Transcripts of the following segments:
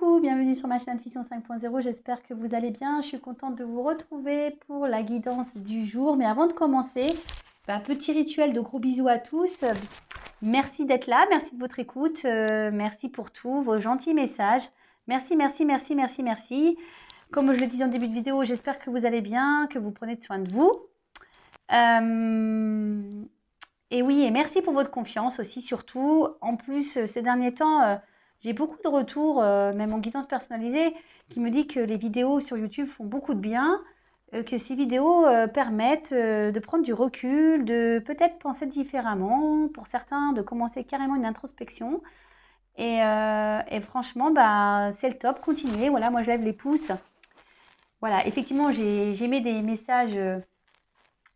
Coucou, bienvenue sur ma chaîne Intuition 5.0, j'espère que vous allez bien. Je suis contente de vous retrouver pour la guidance du jour. Mais avant de commencer, petit rituel de gros bisous à tous. Merci d'être là, merci de votre écoute, merci pour tous vos gentils messages. Merci, merci, merci, merci, merci. Comme je le disais en début de vidéo, j'espère que vous allez bien, que vous prenez soin de vous. Et oui, et merci pour votre confiance aussi, surtout. En plus, ces derniers temps, j'ai beaucoup de retours, même en guidance personnalisée, qui me dit que les vidéos sur YouTube font beaucoup de bien, que ces vidéos permettent de prendre du recul, de peut-être penser différemment, pour certains, de commencer carrément une introspection. Et franchement, c'est le top, continuez. Voilà, moi je lève les pouces. Voilà, effectivement, j'ai mis des messages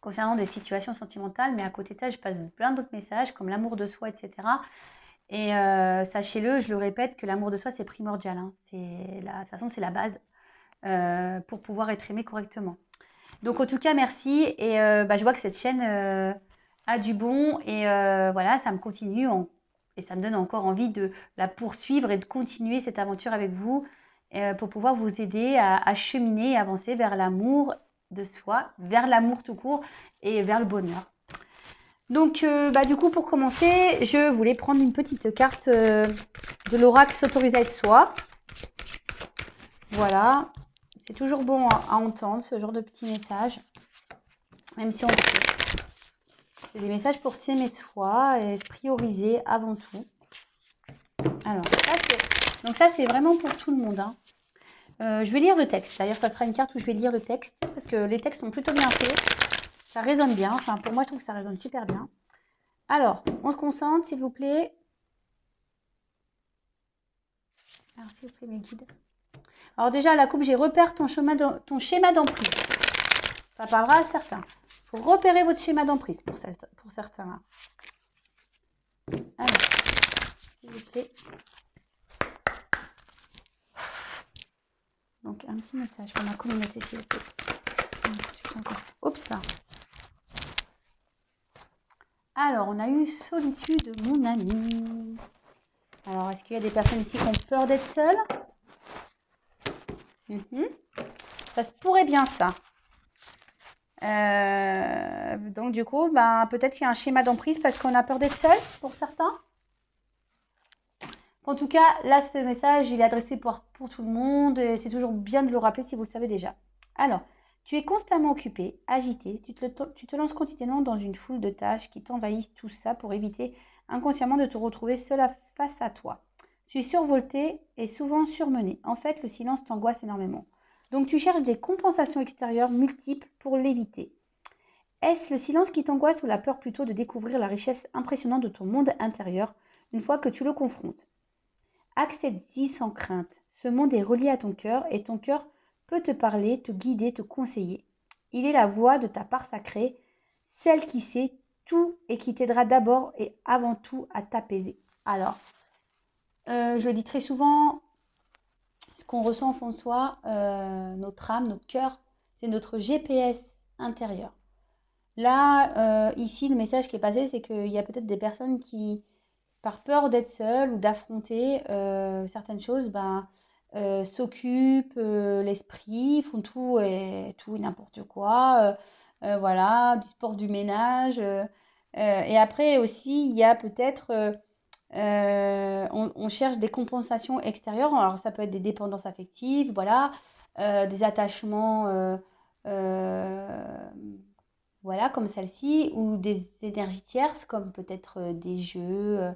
concernant des situations sentimentales, mais à côté de ça, je passe plein d'autres messages, comme l'amour de soi, etc. Et sachez-le, je le répète, que l'amour de soi, c'est primordial. Hein. De toute façon, c'est la base pour pouvoir être aimé correctement. Donc, en tout cas, merci. Et je vois que cette chaîne a du bon. Et voilà, ça me continue. Et ça me donne encore envie de la poursuivre et de continuer cette aventure avec vous pour pouvoir vous aider à cheminer et avancer vers l'amour de soi, vers l'amour tout court et vers le bonheur. Donc, du coup, pour commencer, je voulais prendre une petite carte de l'oracle s'autoriser à être soi. Voilà. C'est toujours bon à entendre ce genre de petits messages. Même si on sait. C'est des messages pour s'aimer soi et se prioriser avant tout. Alors, ça, c'est vraiment pour tout le monde. Hein. Je vais lire le texte. D'ailleurs, ça sera une carte où je vais lire le texte parce que les textes sont plutôt bien faits. Ça résonne bien. Enfin, pour moi, je trouve que ça résonne super bien. Alors, on se concentre, s'il vous plaît. Alors, s'il vous plaît, mes guides. Alors déjà, la coupe, j'ai repère ton schéma d'emprise. Ça parlera à certains. Il faut repérer votre schéma d'emprise pour certains. Alors, s'il vous plaît. Donc, un petit message pour ma communauté, s'il vous plaît. Oups, là. Alors, on a eu solitude, mon ami. Alors, est-ce qu'il y a des personnes ici qui ont peur d'être seules? Ça se pourrait bien, ça. Donc, du coup, peut-être qu'il y a un schéma d'emprise parce qu'on a peur d'être seul, pour certains. En tout cas, là, ce message, il est adressé pour tout le monde. Et c'est toujours bien de le rappeler si vous le savez déjà. Alors, tu es constamment occupé, agité. Tu te lances quotidiennement dans une foule de tâches qui t'envahissent, tout ça pour éviter inconsciemment de te retrouver seul face à toi. Tu es survolté et souvent surmené. En fait, le silence t'angoisse énormément. Donc, tu cherches des compensations extérieures multiples pour l'éviter. Est-ce le silence qui t'angoisse ou la peur plutôt de découvrir la richesse impressionnante de ton monde intérieur une fois que tu le confrontes? Accepte-y sans crainte. Ce monde est relié à ton cœur et ton cœur peut te parler, te guider, te conseiller. Il est la voix de ta part sacrée, celle qui sait tout et qui t'aidera d'abord et avant tout à t'apaiser. Alors, je le dis très souvent, ce qu'on ressent au fond de soi, notre âme, notre cœur, c'est notre GPS intérieur. Là, ici, le message qui est passé, c'est qu'il y a peut-être des personnes qui, par peur d'être seules ou d'affronter certaines choses, s'occupent l'esprit, font tout et n'importe quoi. Voilà, du sport, du ménage. Et après aussi, il y a peut-être, on cherche des compensations extérieures. Alors, ça peut être des dépendances affectives, voilà, des attachements. Voilà, comme celle-ci, ou des énergies tierces, comme peut-être des jeux,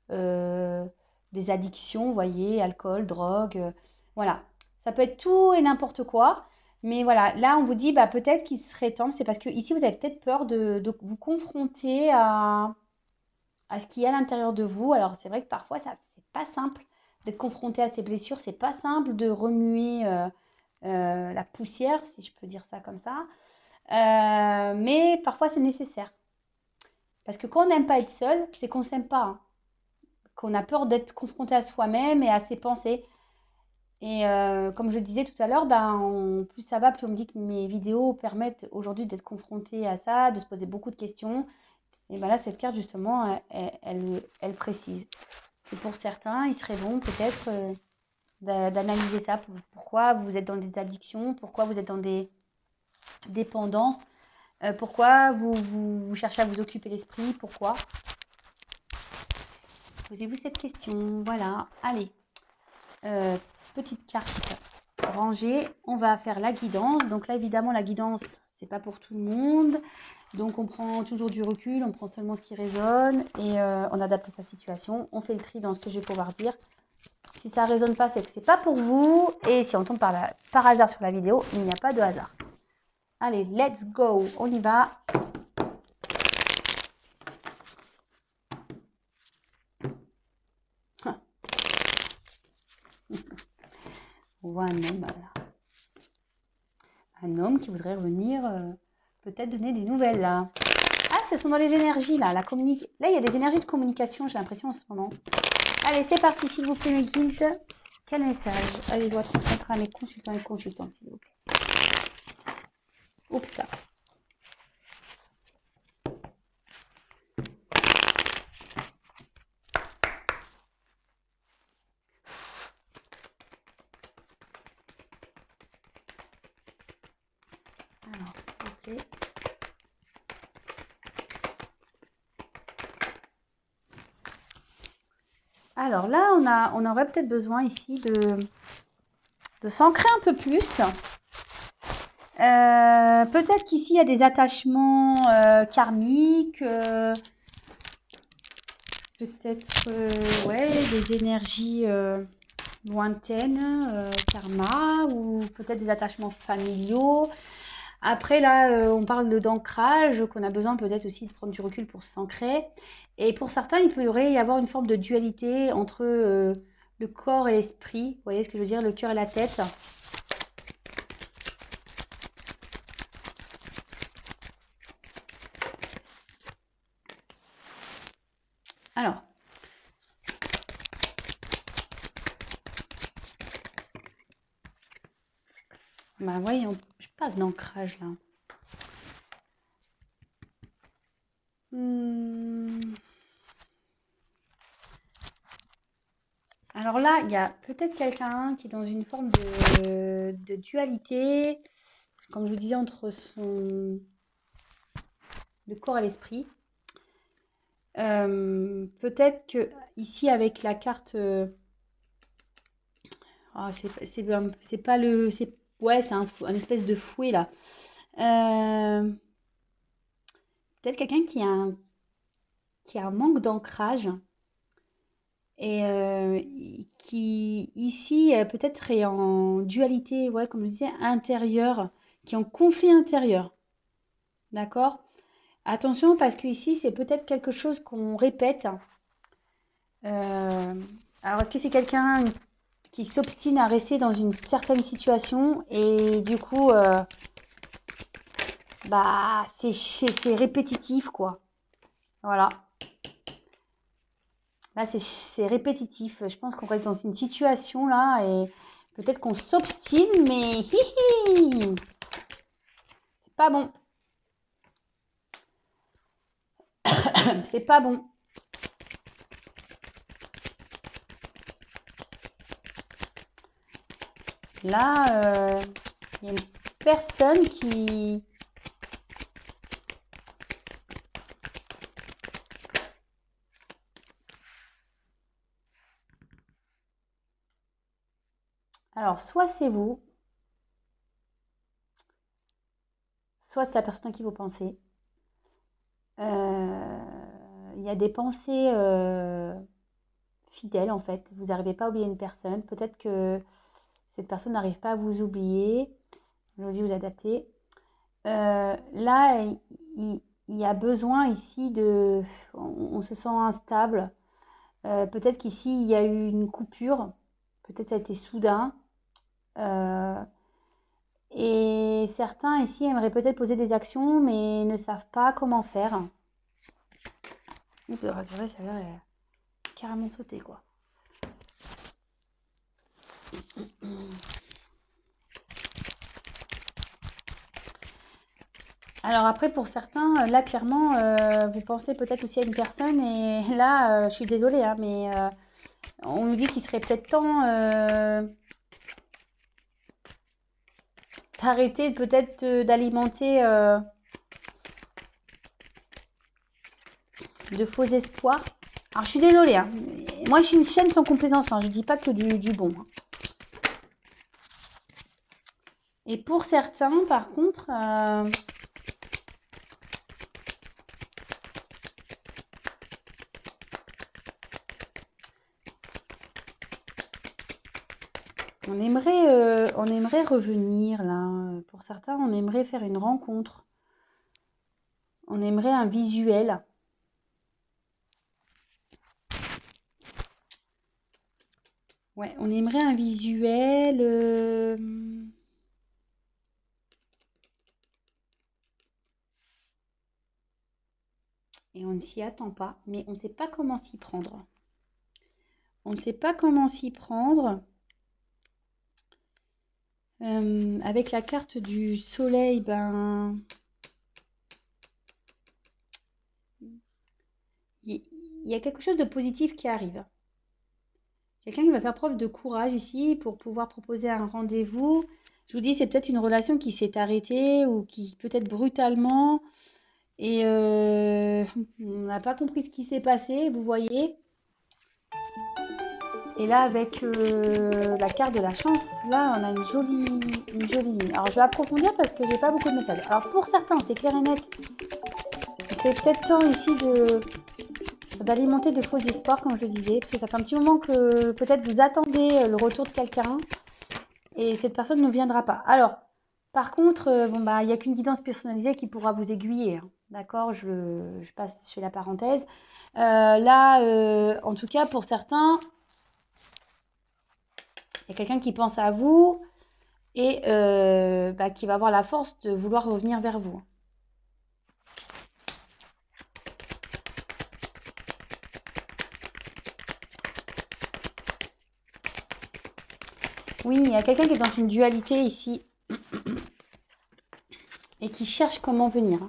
des addictions, vous voyez, alcool, drogue, voilà. Ça peut être tout et n'importe quoi, mais voilà, là, on vous dit, peut-être qu'il serait temps, c'est parce que ici, vous avez peut-être peur de vous confronter à ce qu'il y a à l'intérieur de vous. Alors, c'est vrai que parfois, c'est pas simple d'être confronté à ces blessures, c'est pas simple de remuer la poussière, si je peux dire ça comme ça. Mais parfois, c'est nécessaire. Parce que quand on n'aime pas être seul, c'est qu'on ne s'aime pas. Hein. Qu'on a peur d'être confronté à soi-même et à ses pensées. Et comme je le disais tout à l'heure, plus ça va, plus on me dit que mes vidéos permettent aujourd'hui d'être confronté à ça, de se poser beaucoup de questions. Et là, cette carte, justement, elle précise que pour certains, il serait bon peut-être d'analyser ça. Pourquoi vous êtes dans des addictions, pourquoi vous êtes dans des dépendances, pourquoi vous cherchez à vous occuper l'esprit, pourquoi. Posez-vous cette question. Voilà, allez. Petite carte rangée. On va faire la guidance. Donc là, évidemment, la guidance, c'est pas pour tout le monde. Donc on prend toujours du recul, on prend seulement ce qui résonne et on adapte à sa situation. On fait le tri dans ce que je vais pouvoir dire. Si ça ne résonne pas, c'est que c'est pas pour vous. Et si on tombe par hasard sur la vidéo, il n'y a pas de hasard. Allez, let's go. On y va. On voit un homme là. Un homme qui voudrait revenir, peut-être donner des nouvelles là. Ah, ce sont dans les énergies là. Là, il y a des énergies de communication, j'ai l'impression en ce moment. Allez, c'est parti, s'il vous plaît, mes guides. Quel message allez, je dois transmettre à mes consultants et consultantes, s'il vous plaît. Oups, là. Alors, s'il vous plaît. Alors là, on aurait peut-être besoin ici de s'ancrer un peu plus. Peut-être qu'ici, il y a des attachements karmiques. Peut-être ouais, des énergies lointaines, karma, ou peut-être des attachements familiaux. Après, là, on parle d'ancrage, qu'on a besoin peut-être aussi de prendre du recul pour s'ancrer. Et pour certains, il pourrait y avoir une forme de dualité entre le corps et l'esprit. Vous voyez ce que je veux dire, le cœur et la tête. Alors, bah voyons, je pas d'ancrage là. Alors là, il y a peut-être quelqu'un qui est dans une forme de dualité, comme je vous disais, entre le corps et l'esprit. Peut-être que ici, avec la carte, oh, c'est pas le, ouais, c'est un espèce de fouet là. Peut-être quelqu'un qui a un manque d'ancrage. Et qui ici peut-être est en dualité, ouais, comme je disais, intérieure, qui est en conflit intérieur. D'accord? Attention parce que ici c'est peut-être quelque chose qu'on répète. Alors est-ce que c'est quelqu'un qui s'obstine à rester dans une certaine situation et du coup bah c'est répétitif quoi. Voilà. Là, c'est répétitif. Je pense qu'on reste dans une situation là et peut-être qu'on s'obstine, mais c'est pas bon. C'est pas bon. Là, il y a une personne qui... Alors, soit c'est vous, soit c'est la personne à qui vous pensez. Il y a des pensées fidèles, en fait. Vous n'arrivez pas à oublier une personne. Peut-être que cette personne n'arrive pas à vous oublier. Je vous dis, vous adaptez. Là, il y a besoin ici de... On se sent instable. Peut-être qu'ici, il y a eu une coupure. Peut-être ça a été soudain. Et certains ici aimeraient peut-être poser des actions, mais ne savent pas comment faire. Ça va carrément sauter, quoi. Alors après, pour certains, là, clairement, vous pensez peut-être aussi à une personne, et là, je suis désolée, hein, mais On nous dit qu'il serait peut-être temps d'arrêter peut-être d'alimenter de faux espoirs. Alors je suis désolée, hein. Moi je suis une chaîne sans complaisance, hein. Je dis pas que du bon. Hein. Et pour certains, par contre, on aimerait revenir là. Pour certains, on aimerait faire une rencontre. On aimerait un visuel. Ouais, on aimerait un visuel. Et on ne s'y attend pas, mais on ne sait pas comment s'y prendre. On ne sait pas comment s'y prendre. Avec la carte du soleil, ben, il y a quelque chose de positif qui arrive. Quelqu'un qui va faire preuve de courage ici pour pouvoir proposer un rendez-vous. Je vous dis, c'est peut-être une relation qui s'est arrêtée ou qui peut-être brutalement. Et on n'a pas compris ce qui s'est passé, vous voyez. Et là, avec la carte de la chance, là, on a une jolie ligne. Alors, je vais approfondir parce que j'ai pas beaucoup de messages. Alors, pour certains, c'est clair et net. C'est peut-être temps ici d'alimenter de faux espoirs, comme je le disais, parce que ça fait un petit moment que peut-être vous attendez le retour de quelqu'un et cette personne ne viendra pas. Alors, par contre, bon, bah, il n'y a qu'une guidance personnalisée qui pourra vous aiguiller. Hein. D'accord, je passe chez la parenthèse. Là, en tout cas, pour certains, il y a quelqu'un qui pense à vous et bah, qui va avoir la force de vouloir revenir vers vous. Oui, il y a quelqu'un qui est dans une dualité ici et qui cherche comment venir.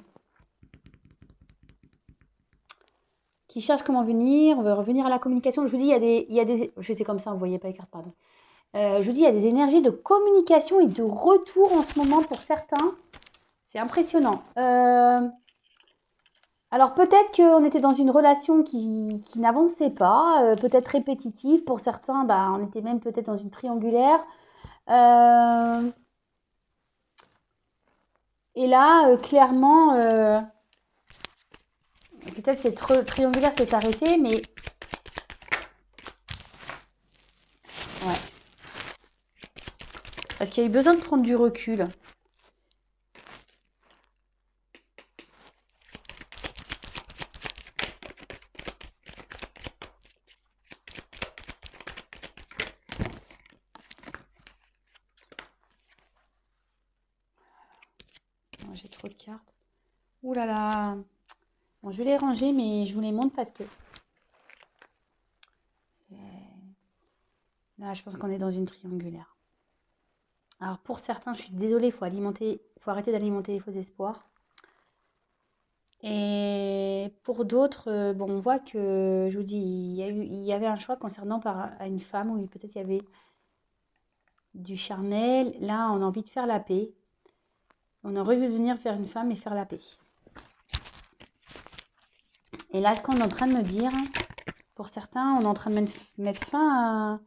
Qui cherche comment venir, on veut revenir à la communication. Je vous dis, il y a des... J'étais comme ça, vous ne voyez pas les cartes, pardon. Je vous dis, il y a des énergies de communication et de retour en ce moment pour certains. C'est impressionnant. Alors peut-être qu'on était dans une relation qui n'avançait pas, peut-être répétitive. Pour certains, bah, on était même peut-être dans une triangulaire. Et là, clairement, peut-être cette triangulaire s'est arrêtée, mais... Ouais. Parce qu'il y a eu besoin de prendre du recul. Oh, j'ai trop de cartes. Ouh là là. Bon, je vais les ranger, mais je vous les montre parce que... Là, je pense qu'on est dans une triangulaire. Alors, pour certains, je suis désolée, il faut arrêter d'alimenter les faux espoirs. Et pour d'autres, bon, on voit que, je vous dis, il y avait un choix concernant à une femme où peut-être il y avait du charnel. Là, on a envie de faire la paix. On aurait vu venir faire une femme et faire la paix. Et là, ce qu'on est en train de me dire, pour certains, on est en train de mettre fin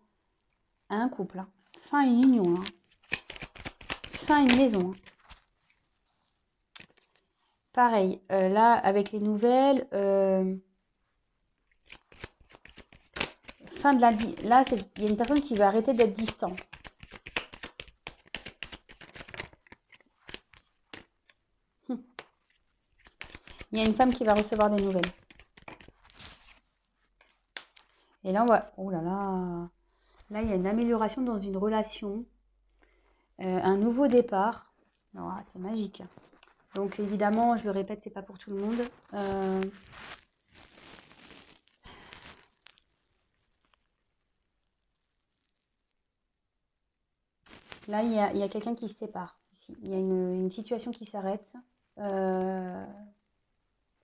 à un couple, hein. Fin à une union, hein. Fin à une maison. Hein. Pareil, là, avec les nouvelles, fin de la... Là, il y a une personne qui va arrêter d'être distant. Il y a une femme qui va recevoir des nouvelles. Et là, on va... Oh là là. Là, il y a une amélioration dans une relation. Un nouveau départ. Oh, c'est magique. Donc, évidemment, je le répète, c'est pas pour tout le monde. Là, il y a quelqu'un qui se sépare. Ici. Il y a une situation qui s'arrête. Il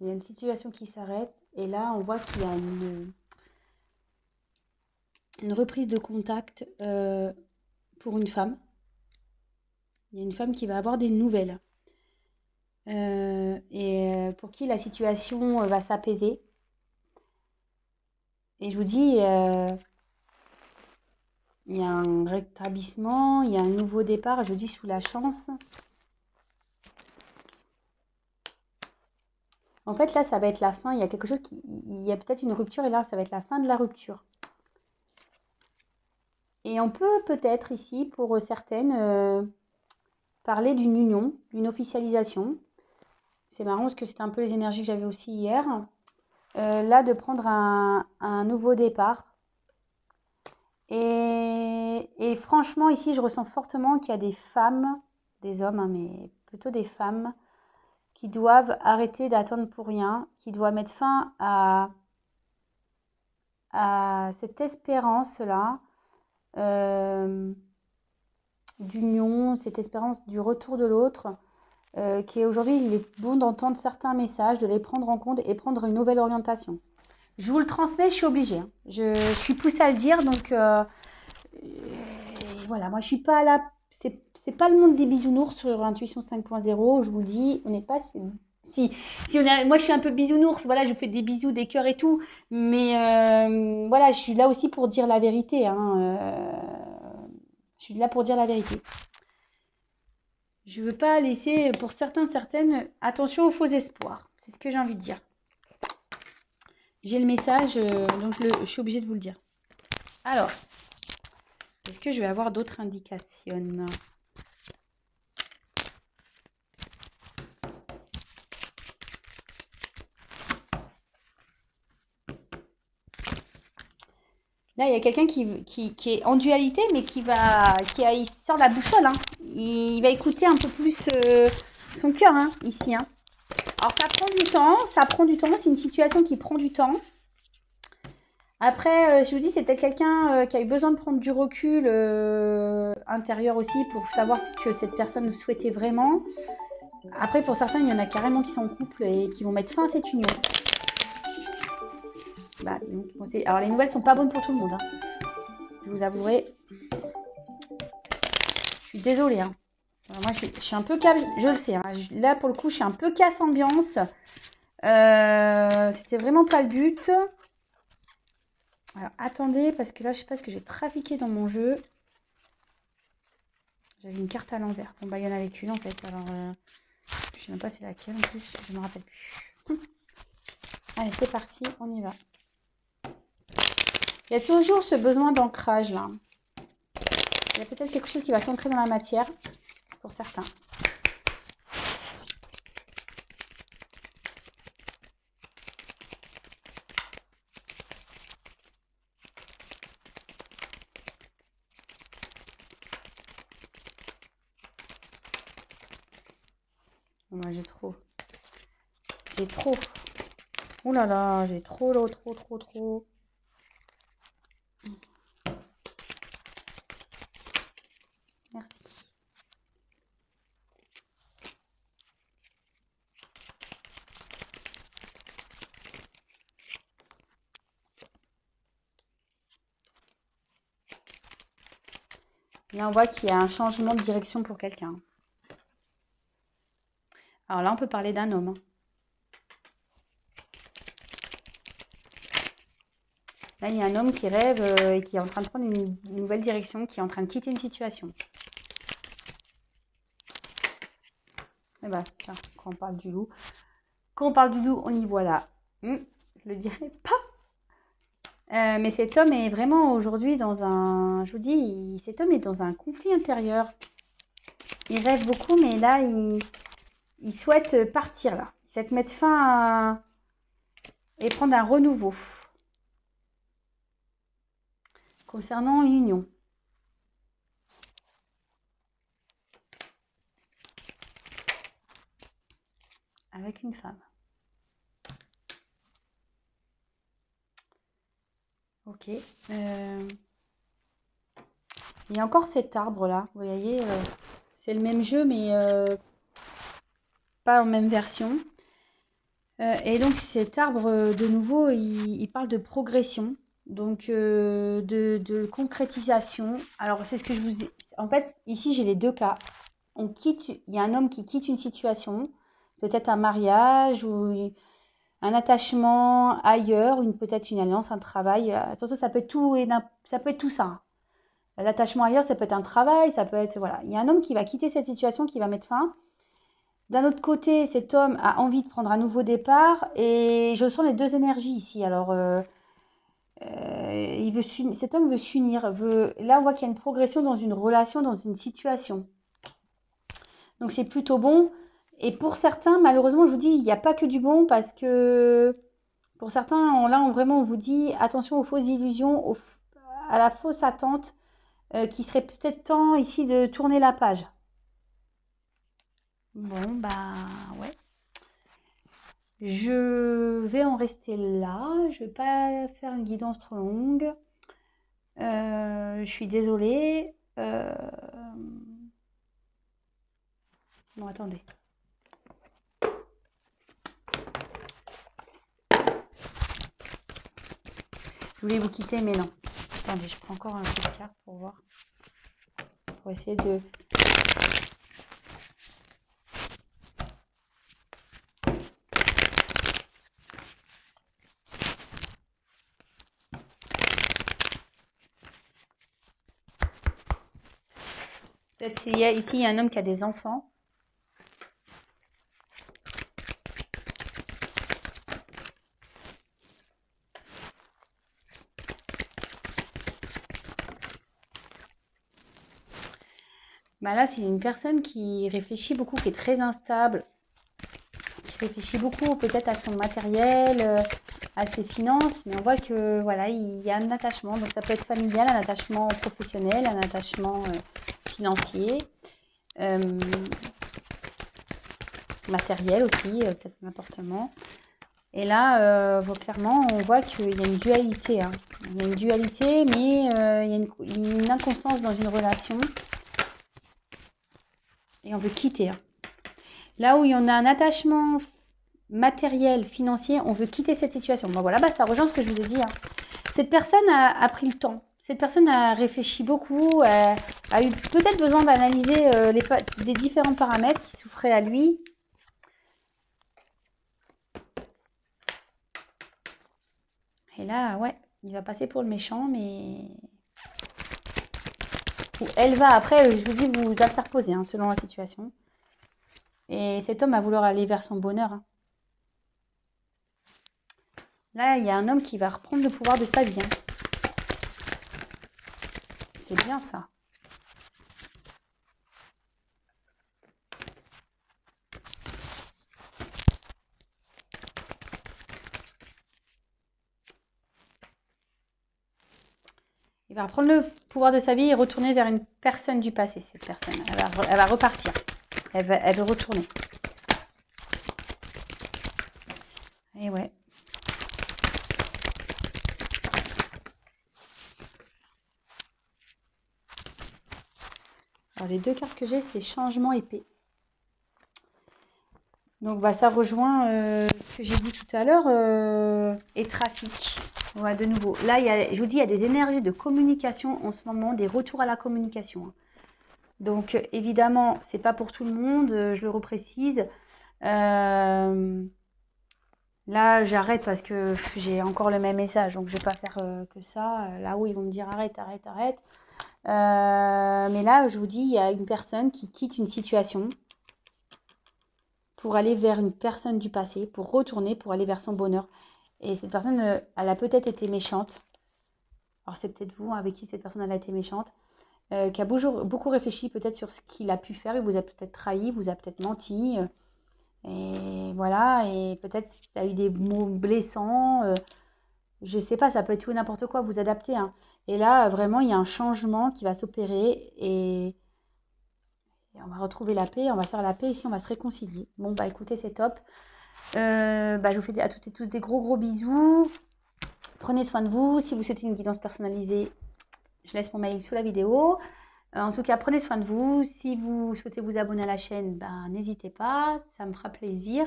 y a une situation qui s'arrête. Et là, on voit qu'il y a une reprise de contact pour une femme. Il y a une femme qui va avoir des nouvelles et pour qui la situation va s'apaiser. Et je vous dis, il y a un rétablissement, il y a un nouveau départ, je vous dis sous la chance. En fait, là, ça va être la fin. Il y a quelque chose il y a peut-être une rupture et là, ça va être la fin de la rupture. Et on peut peut-être ici, pour certaines, parler d'une union, d'une officialisation. C'est marrant parce que c'était un peu les énergies que j'avais aussi hier. Là, de prendre un nouveau départ. Et franchement, ici, je ressens fortement qu'il y a des femmes, des hommes, hein, mais plutôt des femmes, qui doivent arrêter d'attendre pour rien, qui doivent mettre fin à cette espérance-là d'union, cette espérance du retour de l'autre, qui est aujourd'hui, il est bon d'entendre certains messages, de les prendre en compte et prendre une nouvelle orientation. Je vous le transmets, je suis obligée. Hein. Je suis poussée à le dire, donc voilà, moi je suis pas là, c'est pas le monde des bisounours sur Intuition 5.0, je vous dis, on n'est pas... Si on a, moi je suis un peu bisounours, voilà, je vous fais des bisous, des cœurs et tout, mais voilà, je suis là aussi pour dire la vérité. Hein, je suis là pour dire la vérité. Je veux pas laisser, pour certaines, attention aux faux espoirs. C'est ce que j'ai envie de dire. J'ai le message, donc je suis obligée de vous le dire. Alors, est-ce que je vais avoir d'autres indications ? Là, il y a quelqu'un qui est en dualité, mais il sort de la boussole. Hein. Il va écouter un peu plus son cœur, hein, ici. Hein. Alors, ça prend du temps. C'est une situation qui prend du temps. Après, je vous dis, c'est peut-être quelqu'un qui a eu besoin de prendre du recul intérieur aussi pour savoir ce que cette personne souhaitait vraiment. Après, pour certains, il y en a carrément qui sont en couple et qui vont mettre fin à cette union. Bah, donc, alors, les nouvelles sont pas bonnes pour tout le monde. Hein. Je vous avouerai. Je suis désolée. Hein. Alors, moi, je suis un peu casse. Je le sais. Hein. Là, pour le coup, je suis un peu casse ambiance. C'était vraiment pas le but. Alors, attendez, parce que là, je sais pas ce que j'ai trafiqué dans mon jeu. J'avais une carte à l'envers. Bon, bah, il y en avait qu'une, en fait. Alors, je sais même pas c'est laquelle, en plus. Je me rappelle plus. Allez, c'est parti. On y va. Il y a toujours ce besoin d'ancrage, là. Il y a peut-être quelque chose qui va s'ancrer dans la matière, pour certains. Moi, j'ai trop. Oh là là, j'ai trop. Merci. Là, on voit qu'il y a un changement de direction pour quelqu'un. Alors là, on peut parler d'un homme. Là, il y a un homme qui rêve et qui est en train de prendre une nouvelle direction, qui est en train de quitter une situation. Et bah, tiens, quand on parle du loup. Quand on parle du loup, on y voit là. Je le dirai pas. Mais cet homme est vraiment aujourd'hui dans un... Je vous dis, cet homme est dans un conflit intérieur. Il rêve beaucoup, mais là, il souhaite partir là. Il souhaite mettre fin à... et prendre un renouveau. Concernant une union. Avec une femme. Ok. Il y a encore cet arbre là. Vous voyez, c'est le même jeu, mais pas en même version. Et donc cet arbre, de nouveau, il parle de progression. Donc, de concrétisation. Alors, c'est ce que je vous ai... En fait, ici, j'ai les deux cas. Il y a un homme qui quitte une situation, peut-être un mariage ou un attachement ailleurs, peut-être une alliance, un travail. Attention, ça peut être tout ça peut être tout ça, hein. L'attachement ailleurs, ça peut être un travail, ça peut être... Voilà. Il y a un homme qui va quitter cette situation, qui va mettre fin. D'un autre côté, cet homme a envie de prendre un nouveau départ et je sens les deux énergies ici. Alors, cet homme veut s'unir. Là, on voit qu'il y a une progression dans une relation, dans une situation. Donc, c'est plutôt bon. Et pour certains, malheureusement, je vous dis, il n'y a pas que du bon parce que pour certains, là, on vous dit attention aux fausses illusions, à la fausse attente, qui serait peut-être temps ici de tourner la page. Bon, bah ouais. Je vais en rester là. Je ne vais pas faire une guidance trop longue. Je suis désolée. Non, attendez. Je voulais vous quitter, mais non. Attendez, je prends encore un peu de carte pour voir. Pour essayer de... Peut-être ici, il y a un homme qui a des enfants. Bah là, c'est une personne qui réfléchit beaucoup, qui est très instable, qui réfléchit beaucoup peut-être à son matériel, à ses finances, mais on voit que voilà, il y a un attachement. Donc ça peut être familial, un attachement professionnel, un attachement financier, matériel aussi, peut-être un appartement. Et là, clairement, on voit qu'il y a une dualité, hein. Il y a une dualité, mais il y a une inconstance dans une relation. Et on veut quitter, hein. Là où il y en a un attachement matériel, financier, on veut quitter cette situation. Bon, voilà, ça rejoint ce que je vous ai dit, hein. Cette personne a pris le temps. Cette personne a réfléchi beaucoup, a eu peut-être besoin d'analyser des différents paramètres qui s'offraient à lui. Et là, ouais, il va passer pour le méchant, mais... Ou elle va, après, je vous dis, vous interposer, hein, selon la situation. Et cet homme va vouloir aller vers son bonheur, hein. Là, il y a un homme qui va reprendre le pouvoir de sa vie, hein. C'est bien ça. Il va reprendre le pouvoir de sa vie et retourner vers une personne du passé, cette personne. Elle va repartir. Elle veut retourner. Et ouais. Alors, les deux cartes que j'ai, c'est changement et paix. Donc, ça rejoint ce que j'ai dit tout à l'heure, et trafic. Voilà, de nouveau. Là, je vous dis, il y a des énergies de communication en ce moment, des retours à la communication, hein. Donc, évidemment, c'est pas pour tout le monde, je le reprécise. Là, j'arrête parce que j'ai encore le même message, donc je vais pas faire que ça. Là où ils vont me dire arrête, arrête, arrête. Mais là, je vous dis, il y a une personne qui quitte une situation pour aller vers une personne du passé, pour retourner, pour aller vers son bonheur. Et cette personne, elle a peut-être été méchante. Alors, c'est peut-être vous, hein, avec qui cette personne elle a été méchante. Qui a beaucoup réfléchi peut-être sur ce qu'il a pu faire. Il vous a peut-être trahi, vous a peut-être menti. Et voilà, et peut-être ça a eu des mots blessants. Je sais pas, ça peut être tout et n'importe quoi, vous adaptez, hein. Et là, vraiment, il y a un changement qui va s'opérer et on va retrouver la paix, on va faire la paix ici, on va se réconcilier. Bon, écoutez, c'est top. Je vous fais à toutes et tous des gros gros bisous. Prenez soin de vous. Si vous souhaitez une guidance personnalisée, je laisse mon mail sous la vidéo. En tout cas, prenez soin de vous. Si vous souhaitez vous abonner à la chaîne, n'hésitez pas, ça me fera plaisir.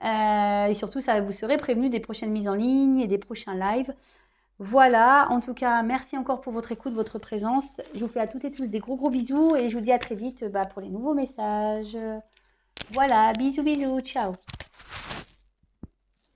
Et surtout, vous serez prévenu des prochaines mises en ligne et des prochains lives. Voilà, en tout cas, merci encore pour votre écoute, votre présence. Je vous fais à toutes et tous des gros bisous et je vous dis à très vite pour les nouveaux messages. Voilà, bisous, bisous, ciao.